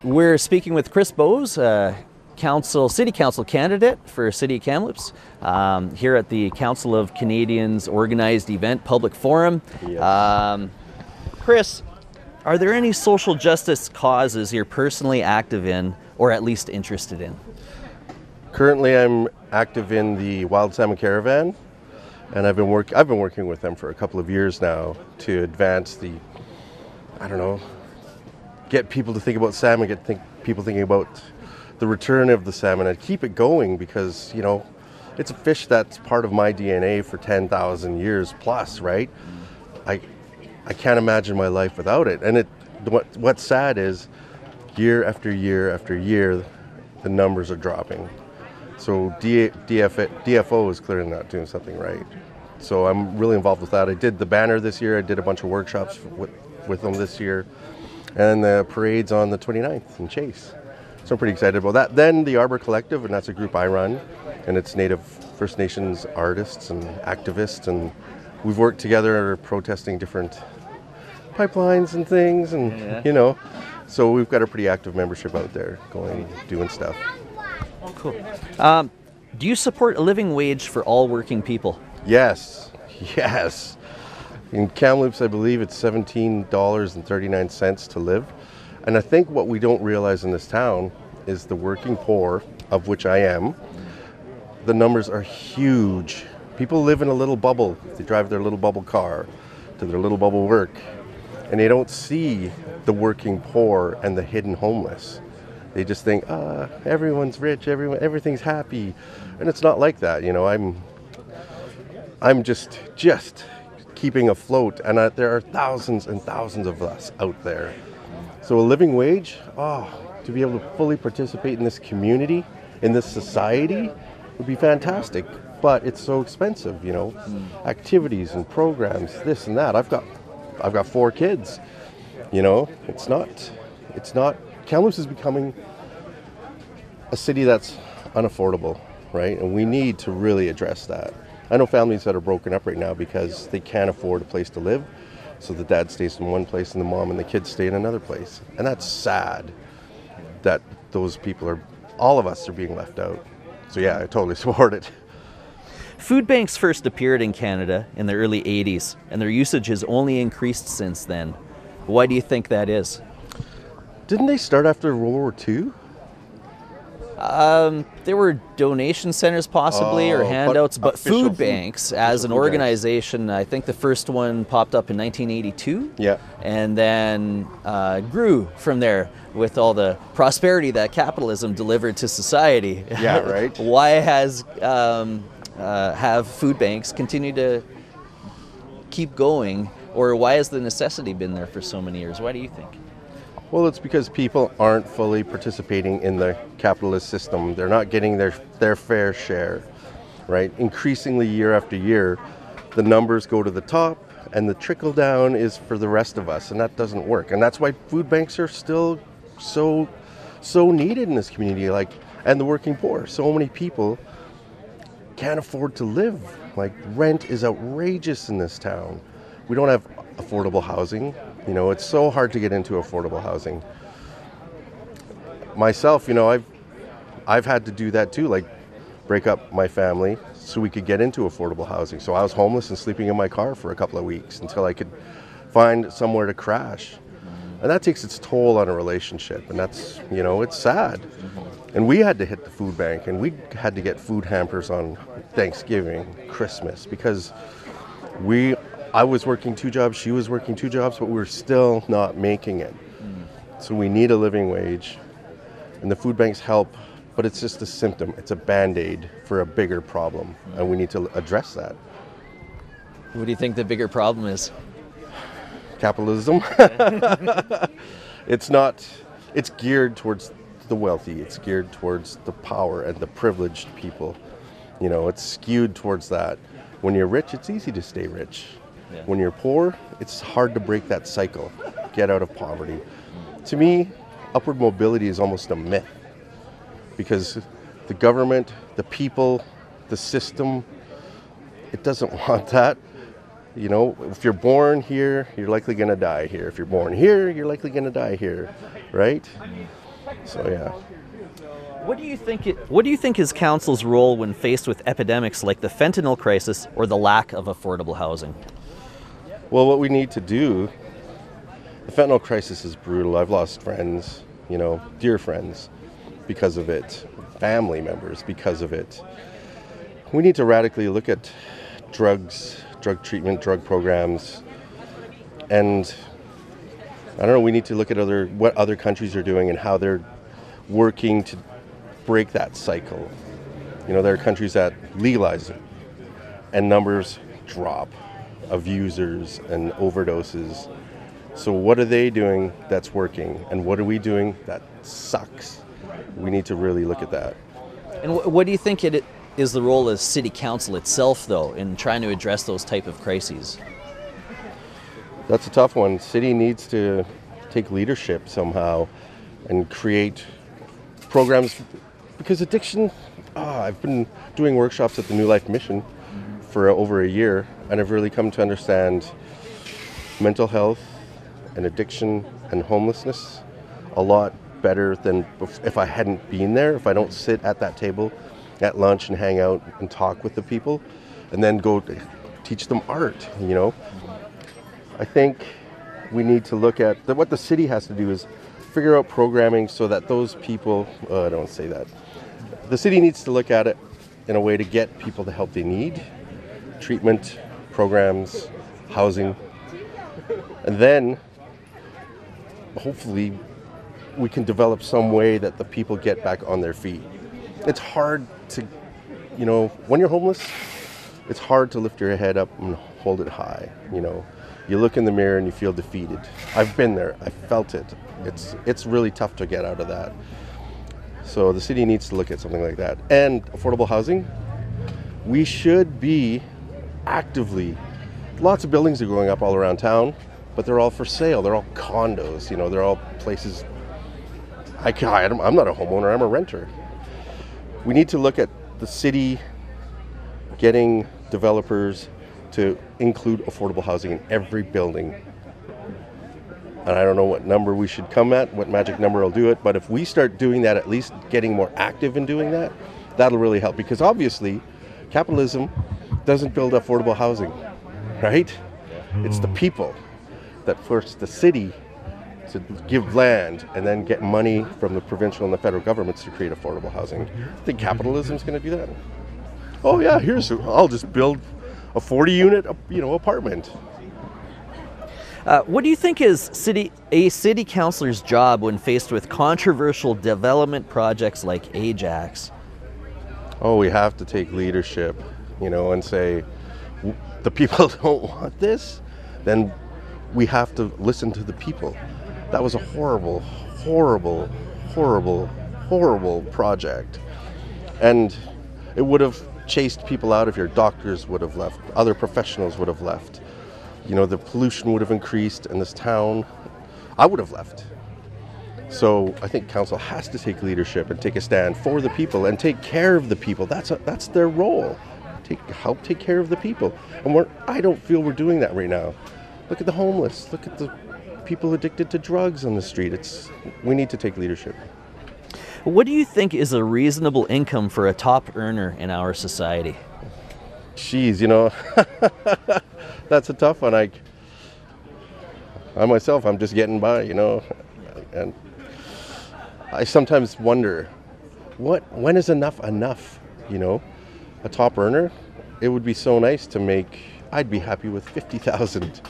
We're speaking with Chris Bose, City Council candidate for City of Kamloops, here at the Council of Canadians organized event, Public Forum. Yes. Chris, are there any social justice causes you're personally active in or at least interested in? Currently, I'm active in the Wild Salmon Caravan, and I've been working with them for a couple of years now to advance the, get people to think about salmon, people thinking about the return of the salmon and keep it going because, it's a fish that's part of my DNA for 10,000 years plus, right? I can't imagine my life without it. And what's sad is year after year after year, the numbers are dropping. So DFO is clearly not doing something right. So I'm really involved with that. I did the banner this year. I did a bunch of workshops with them this year. And the parade's on the 29th in Chase. So I'm pretty excited about that. Then the Arbor Collective, and that's a group I run, and it's Native First Nations artists and activists, and we've worked together protesting different pipelines and things, and so we've got a pretty active membership out there doing stuff. Cool. Do you support a living wage for all working people? Yes. In Kamloops, I believe it's $17.39 to live. And I think what we don't realize in this town is the working poor, of which I am. The numbers are huge. People live in a little bubble. They drive their little bubble car to their little bubble work. And they don't see the working poor and the hidden homeless. They just think, everyone's rich, everything's happy. And it's not like that. I'm just keeping afloat, and there are thousands and thousands of us out there. So a living wage, to be able to fully participate in this community, in this society, would be fantastic. But it's so expensive, activities and programs, this and that. I've got 4 kids. It's not. Kamloops is becoming a city that's unaffordable, right? And we need to really address that. I know families that are broken up right now because they can't afford a place to live. So the dad stays in one place and the mom and the kids stay in another place. And that's sad that those people all of us are being left out. So yeah, I totally support it. Food banks first appeared in Canada in the early 80s, and their usage has only increased since then. Why do you think that is? Didn't they start after World War II? There were donation centers possibly, or handouts, but food banks as an organization, I think the first one popped up in 1982. Yeah. And then grew from there with all the prosperity that capitalism delivered to society. Yeah, right. Why have food banks continued to keep going, or why has the necessity been there for so many years? Why do you think? Well, it's because people aren't fully participating in the capitalist system. They're not getting their fair share, right? Increasingly, year after year, the numbers go to the top, and the trickle down is for the rest of us, and that doesn't work. And that's why food banks are still so needed in this community, and the working poor. So many people can't afford to live. Rent is outrageous in this town. We don't have affordable housing. It's so hard to get into affordable housing. Myself, I've had to do that too, break up my family so we could get into affordable housing. So I was homeless and sleeping in my car for a couple of weeks until I could find somewhere to crash. And that takes its toll on a relationship, and that's, it's sad. And we had to hit the food bank, and we had to get food hampers on Thanksgiving, Christmas, because I was working 2 jobs, she was working 2 jobs, but we were still not making it. So we need a living wage, and the food banks help, but it's just a symptom. It's a Band-Aid for a bigger problem, and we need to address that. What do you think the bigger problem is? Capitalism. It's geared towards the wealthy. It's geared towards the power and the privileged people. It's skewed towards that. When you're rich, it's easy to stay rich. Yeah. When you're poor, it's hard to break that cycle, get out of poverty. To me, upward mobility is almost a myth because the government, the people, the system, it doesn't want that. You know, if you're born here, you're likely going to die here. If you're born here, you're likely going to die here, right? So yeah. What do you think is council's role when faced with epidemics like the fentanyl crisis or the lack of affordable housing? Well, what we need to do, the fentanyl crisis is brutal. I've lost friends, dear friends because of it, family members because of it. We need to radically look at drugs, drug treatment, drug programs, and I don't know, we need to look at what other countries are doing and how they're working to break that cycle. There are countries that legalize it and numbers drop of users and overdoses. So what are they doing that's working, and what are we doing that sucks? We need to really look at that. And what do you think it is the role of city council itself, though, in trying to address those type of crises? That's a tough one. City needs to take leadership somehow and create programs, because addiction, I've been doing workshops at the New Life Mission for over a year, and I've really come to understand mental health and addiction and homelessness a lot better than if I hadn't been there, if I don't sit at that table at lunch and hang out and talk with the people and then go teach them art, I think we need to look at what the city has to do is figure out programming so that those people, I don't say that. The city needs to look at it in a way to get people the help they need, treatment, programs, housing, and then hopefully we can develop some way that the people get back on their feet. It's hard to, when you're homeless, it's hard to lift your head up and hold it high, You look in the mirror and you feel defeated. I've been there. I felt it. It's really tough to get out of that. So the city needs to look at something like that. And affordable housing, we should be actively, lots of buildings are going up all around town, but they're all for sale. They're all condos, they're all places. I'm not a homeowner, I'm a renter. We need to look at the city getting developers to include affordable housing in every building. And I don't know what number we should come at, what magic number will do it, but if we start doing that, at least getting more active in doing that, that'll really help. Because obviously, capitalism doesn't build affordable housing, right? It's the people that force the city to give land and then get money from the provincial and the federal governments to create affordable housing. I think capitalism's going to do that. Oh yeah, I'll just build a 40-unit, apartment. What do you think is a city councilor's job when faced with controversial development projects like Ajax? Oh, we have to take leadership, and say, the people don't want this, then we have to listen to the people. That was a horrible, horrible, horrible, horrible project. And it would have chased people out of here. Doctors would have left, other professionals would have left. The pollution would have increased in this town. I would have left. So I think council has to take leadership and take a stand for the people and take care of the people. That's their role. Help take care of the people. And I don't feel we're doing that right now. Look at the homeless. Look at the people addicted to drugs on the street. We need to take leadership. What do you think is a reasonable income for a top earner in our society? Jeez, that's a tough one. I myself, I'm just getting by, and I sometimes wonder, when is enough? A top earner, it would be so nice to make, I'd be happy with 50,000,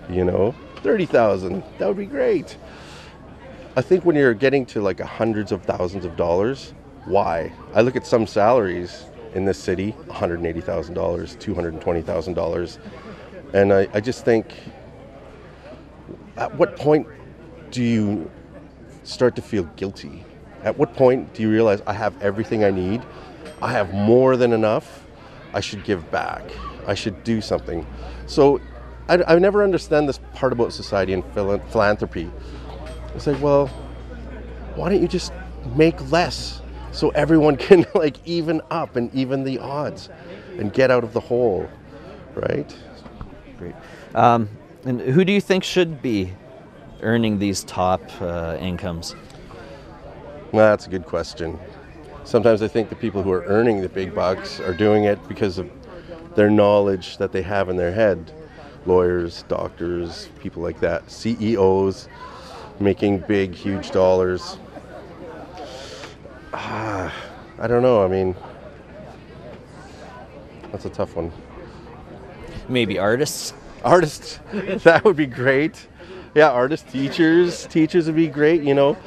30,000, that would be great. I think when you're getting to like hundreds of thousands of dollars, why? I look at some salaries in this city, $180,000, $220,000, and I just think, at what point do you start to feel guilty? At what point do you realize I have everything I need? I have more than enough. I should give back. I should do something. So I never understand this part about society and philanthropy. It's like, well, why don't you just make less so everyone can even up and even the odds and get out of the hole, right? Great. And who do you think should be earning these top incomes? Well, that's a good question. Sometimes I think the people who are earning the big bucks are doing it because of their knowledge that they have in their head. Lawyers, doctors, people like that, CEOs making big, huge dollars. I don't know. I mean, that's a tough one. Maybe artists? Artists, that would be great. Yeah, artists, teachers would be great, you know.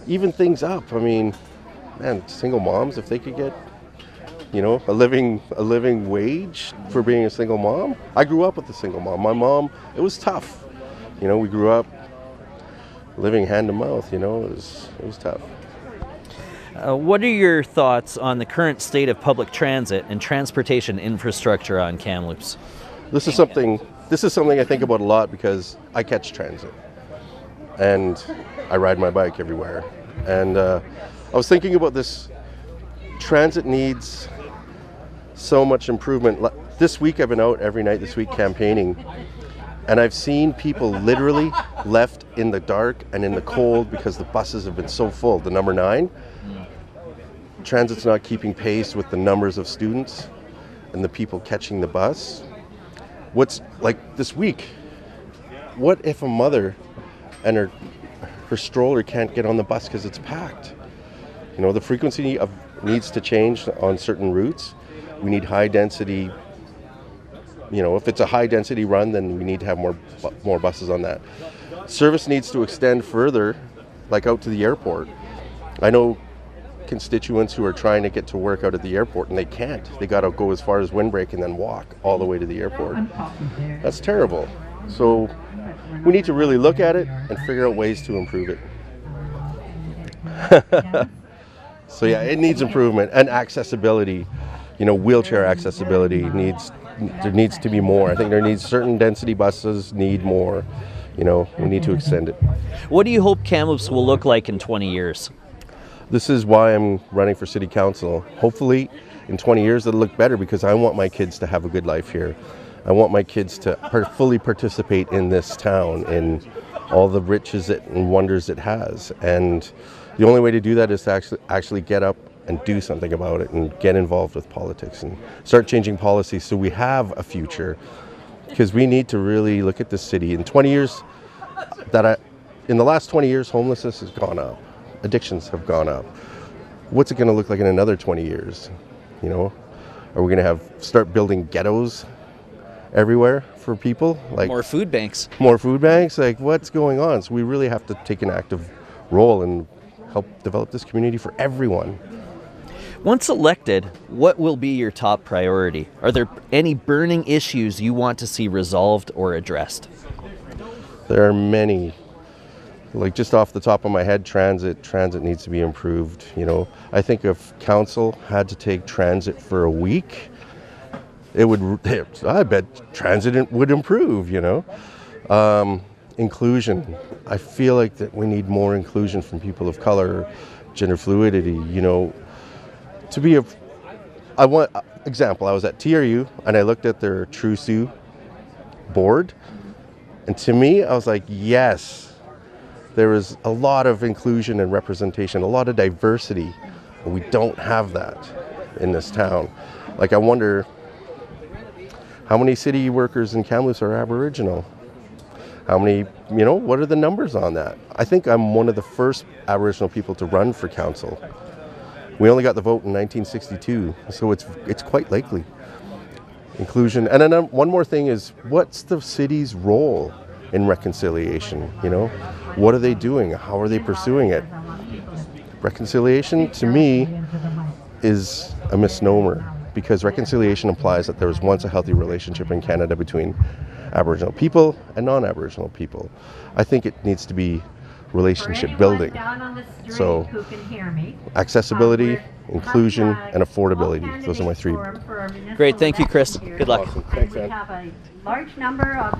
Even things up. I mean, man, single moms, if they could get, you know, a living wage for being a single mom. I grew up with a single mom. My mom, it was tough. You know, we grew up living hand to mouth, you know, it was tough. What are your thoughts on the current state of public transit and transportation infrastructure on Kamloops? This is something I think about a lot because I catch transit and I ride my bike everywhere. And I was thinking about this. Transit needs so much improvement. This week I've been out every night this week campaigning, and I've seen people literally left in the dark and in the cold because the buses have been so full. The number 9, Transit's not keeping pace with the numbers of students and the people catching the bus. What's like this week, what if a mother and her stroller can't get on the bus because it's packed? You know, the frequency needs to change on certain routes. We need high density, you know, if it's a high density run, then we need to have more buses on that. Service needs to extend further, like out to the airport. I know constituents who are trying to get to work out at the airport and they can't. They got to go as far as Windbreak and then walk all the way to the airport. That's terrible. So we need to really look at it and figure out ways to improve it. So yeah, it needs improvement, and accessibility, you know, wheelchair accessibility there needs to be more. I think there needs certain density buses need more, you know, we need to extend it. What do you hope Kamloops will look like in 20 years? This is why I'm running for city council. Hopefully in 20 years it'll look better because I want my kids to have a good life here. I want my kids to fully participate in this town, in all the riches and wonders it has. And the only way to do that is to actually get up and do something about it and get involved with politics and start changing policies so we have a future. Because we need to really look at this city. In 20 years, in the last 20 years, homelessness has gone up. Addictions have gone up. What's it going to look like in another 20 years? You know, are we going to start building ghettos everywhere for people? Like more food banks. More food banks? Like, what's going on? So we really have to take an active role and help develop this community for everyone. Once elected, what will be your top priority? Are there any burning issues you want to see resolved or addressed? There are many. Like just off the top of my head, transit needs to be improved. You know, I think if council had to take transit for a week, I bet transit would improve, you know. Inclusion. I feel like that we need more inclusion from people of color, gender fluidity, you know. I was at TRU and I looked at their True Sioux board, and to me, I was like, yes. There is a lot of inclusion and representation, a lot of diversity, and we don't have that in this town. Like, I wonder how many city workers in Kamloops are Aboriginal? How many, you know, what are the numbers on that? I think I'm one of the first Aboriginal people to run for council. We only got the vote in 1962, so it's quite likely. Inclusion, and then one more thing is, what's the city's role in reconciliation, you know? What are they doing? How are they pursuing it? Reconciliation, to me, is a misnomer, because reconciliation implies that there was once a healthy relationship in Canada between Aboriginal people and non-Aboriginal people. I think it needs to be relationship building. So, accessibility, inclusion, and affordability. Those are my 3. Great, thank you, Chris. Good luck. Awesome. Thanks, man. We have a large number of